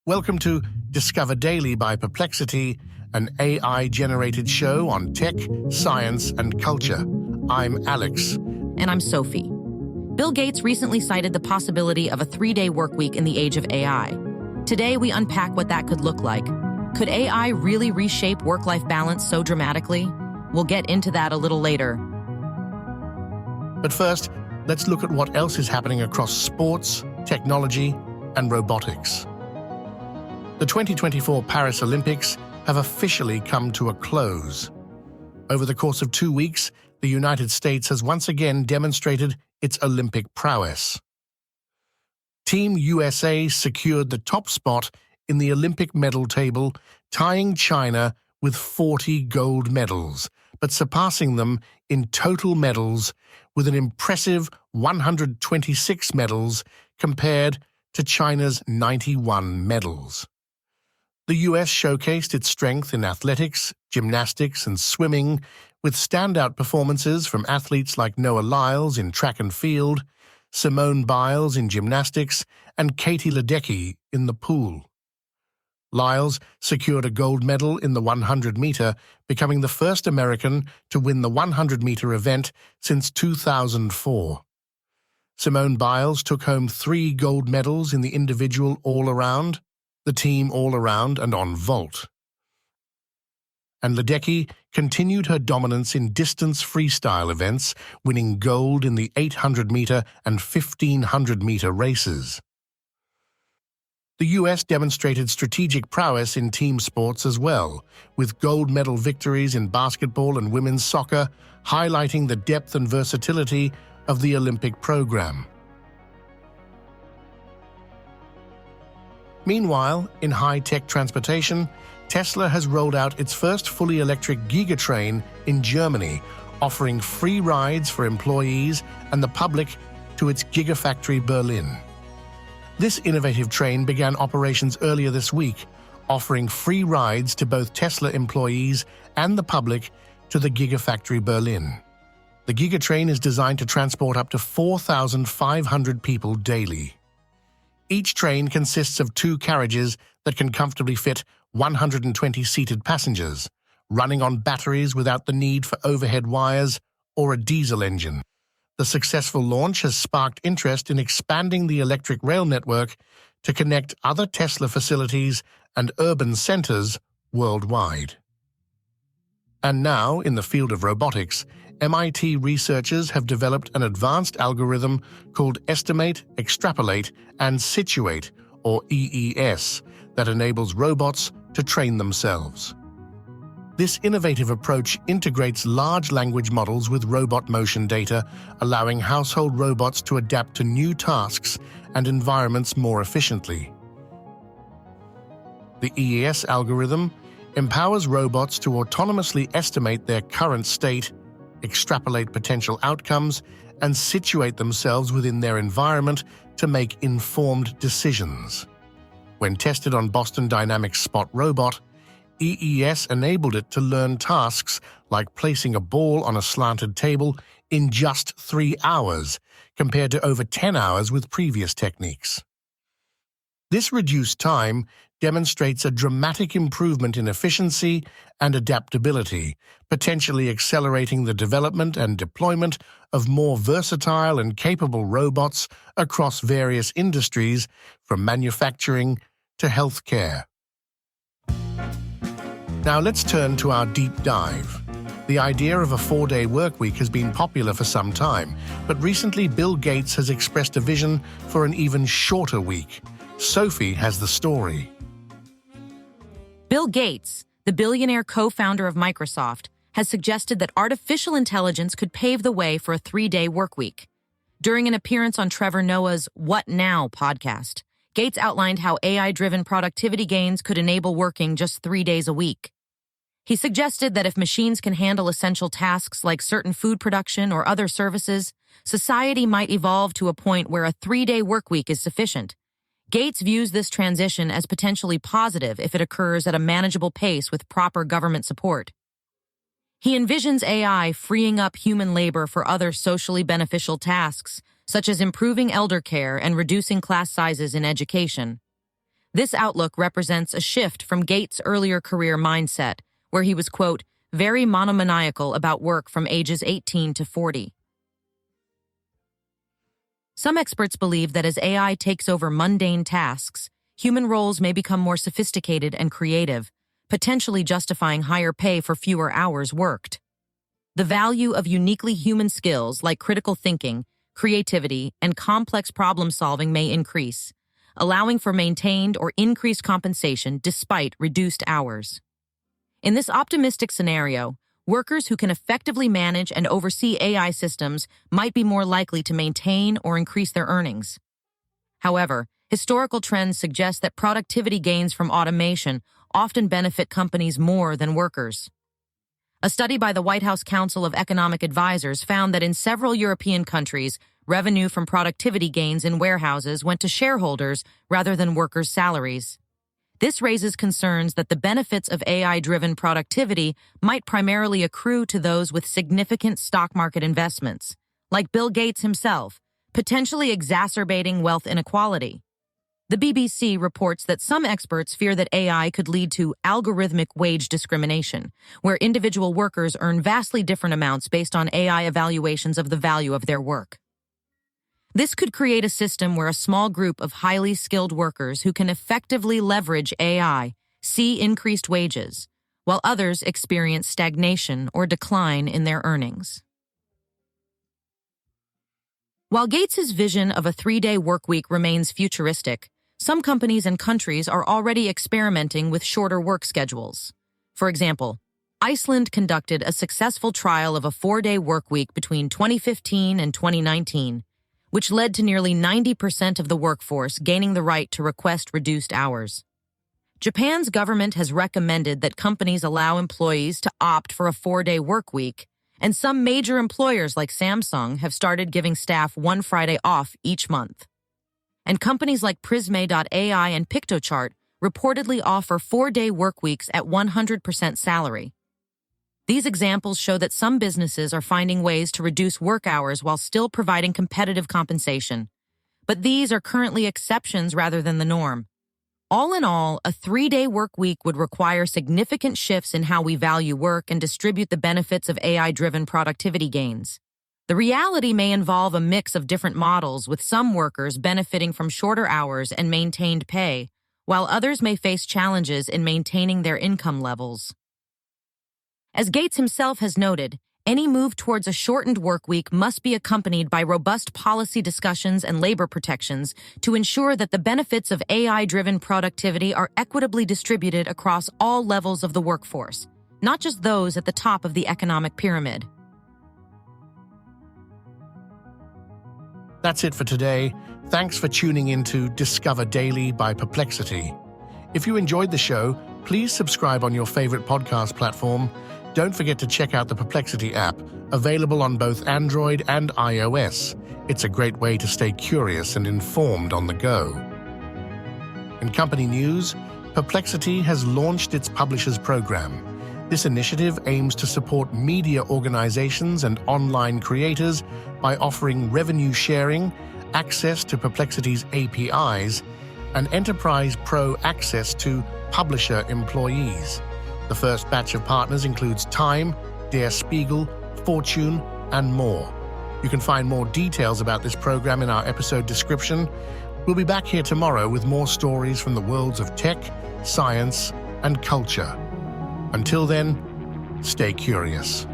Welcome to Discover Daily by Perplexity, an AI-generated show on tech, science, and culture. I'm Alex. And I'm Sophie. Bill Gates recently cited the possibility of a 3-day workweek in the age of AI. Today, we unpack what that could look like. Could AI really reshape work-life balance so dramatically? We'll get into that a little later. But first, let's look at what else is happening across sports, technology, and robotics. The 2024 Paris Olympics have officially come to a close. Over the course of 2 weeks, the United States has once again demonstrated its Olympic prowess. Team USA secured the top spot in the Olympic medal table, tying China with 40 gold medals, but surpassing them in total medals with an impressive 126 medals compared to China's 91 medals. The US showcased its strength in athletics, gymnastics, and swimming, with standout performances from athletes like Noah Lyles in track and field, Simone Biles in gymnastics, and Katie Ledecky in the pool. Lyles secured a gold medal in the 100-meter, becoming the first American to win the 100-meter event since 2004. Simone Biles took home 3 gold medals in the individual all-around, the team all-around, and on vault. And Ledecky continued her dominance in distance freestyle events, winning gold in the 800-meter and 1,500-meter races. The US demonstrated strategic prowess in team sports as well, with gold medal victories in basketball and women's soccer, highlighting the depth and versatility of the Olympic program. Meanwhile, in high-tech transportation, Tesla has rolled out its first fully electric Giga Train in Germany, offering free rides for employees and the public to its Gigafactory Berlin. This innovative train began operations earlier this week, offering free rides to both Tesla employees and the public to the Gigafactory Berlin. The Giga Train is designed to transport up to 4,500 people daily. Each train consists of 2 carriages that can comfortably fit 120 seated passengers, running on batteries without the need for overhead wires or a diesel engine. The successful launch has sparked interest in expanding the electric rail network to connect other Tesla facilities and urban centers worldwide. And now, in the field of robotics, MIT researchers have developed an advanced algorithm called Estimate, Extrapolate, and Situate, or EES, that enables robots to train themselves. This innovative approach integrates large language models with robot motion data, allowing household robots to adapt to new tasks and environments more efficiently. The EES algorithm empowers robots to autonomously estimate their current state, extrapolate potential outcomes, and situate themselves within their environment to make informed decisions. When tested on Boston Dynamics' Spot robot, EES enabled it to learn tasks like placing a ball on a slanted table in just 3 hours, compared to over 10 hours with previous techniques. This reduced time demonstrates a dramatic improvement in efficiency and adaptability, potentially accelerating the development and deployment of more versatile and capable robots across various industries, from manufacturing to healthcare. Now let's turn to our deep dive. The idea of a 4-day workweek has been popular for some time, but recently Bill Gates has expressed a vision for an even shorter week. Sophie has the story. Bill Gates, the billionaire co-founder of Microsoft, has suggested that artificial intelligence could pave the way for a 3-day workweek. During an appearance on Trevor Noah's What Now podcast, Gates outlined how AI-driven productivity gains could enable working just 3 days a week. He suggested that if machines can handle essential tasks like certain food production or other services, society might evolve to a point where a 3-day workweek is sufficient. Gates views this transition as potentially positive if it occurs at a manageable pace with proper government support. He envisions AI freeing up human labor for other socially beneficial tasks, such as improving elder care and reducing class sizes in education. This outlook represents a shift from Gates' earlier career mindset, where he was, quote, very monomaniacal about work from ages 18 to 40. Some experts believe that as AI takes over mundane tasks, human roles may become more sophisticated and creative, potentially justifying higher pay for fewer hours worked. The value of uniquely human skills like critical thinking, creativity, and complex problem-solving may increase, allowing for maintained or increased compensation despite reduced hours. In this optimistic scenario, workers who can effectively manage and oversee AI systems might be more likely to maintain or increase their earnings. However, historical trends suggest that productivity gains from automation often benefit companies more than workers. A study by the White House Council of Economic Advisors found that in several European countries, revenue from productivity gains in warehouses went to shareholders rather than workers' salaries. This raises concerns that the benefits of AI-driven productivity might primarily accrue to those with significant stock market investments, like Bill Gates himself, potentially exacerbating wealth inequality. The BBC reports that some experts fear that AI could lead to algorithmic wage discrimination, where individual workers earn vastly different amounts based on AI evaluations of the value of their work. This could create a system where a small group of highly skilled workers who can effectively leverage AI see increased wages, while others experience stagnation or decline in their earnings. While Gates's vision of a 3-day workweek remains futuristic, some companies and countries are already experimenting with shorter work schedules. For example, Iceland conducted a successful trial of a 4-day workweek between 2015 and 2019, which led to nearly 90% of the workforce gaining the right to request reduced hours. Japan's government has recommended that companies allow employees to opt for a 4-day workweek, and some major employers like Samsung have started giving staff one Friday off each month. And companies like Prisme.ai and PictoChart reportedly offer 4-day workweeks at 100% salary. These examples show that some businesses are finding ways to reduce work hours while still providing competitive compensation. But these are currently exceptions rather than the norm. All in all, a 3-day work week would require significant shifts in how we value work and distribute the benefits of AI-driven productivity gains. The reality may involve a mix of different models, with some workers benefiting from shorter hours and maintained pay, while others may face challenges in maintaining their income levels. As Gates himself has noted, any move towards a shortened workweek must be accompanied by robust policy discussions and labor protections to ensure that the benefits of AI-driven productivity are equitably distributed across all levels of the workforce, not just those at the top of the economic pyramid. That's it for today. Thanks for tuning in to Discover Daily by Perplexity. If you enjoyed the show, please subscribe on your favorite podcast platform. Don't forget to check out the Perplexity app, available on both Android and iOS. It's a great way to stay curious and informed on the go. In company news, Perplexity has launched its Publishers Program. This initiative aims to support media organizations and online creators by offering revenue sharing, access to Perplexity's APIs, and Enterprise Pro access to publisher employees. The first batch of partners includes Time, Der Spiegel, Fortune, and more. You can find more details about this program in our episode description. We'll be back here tomorrow with more stories from the worlds of tech, science, and culture. Until then, stay curious.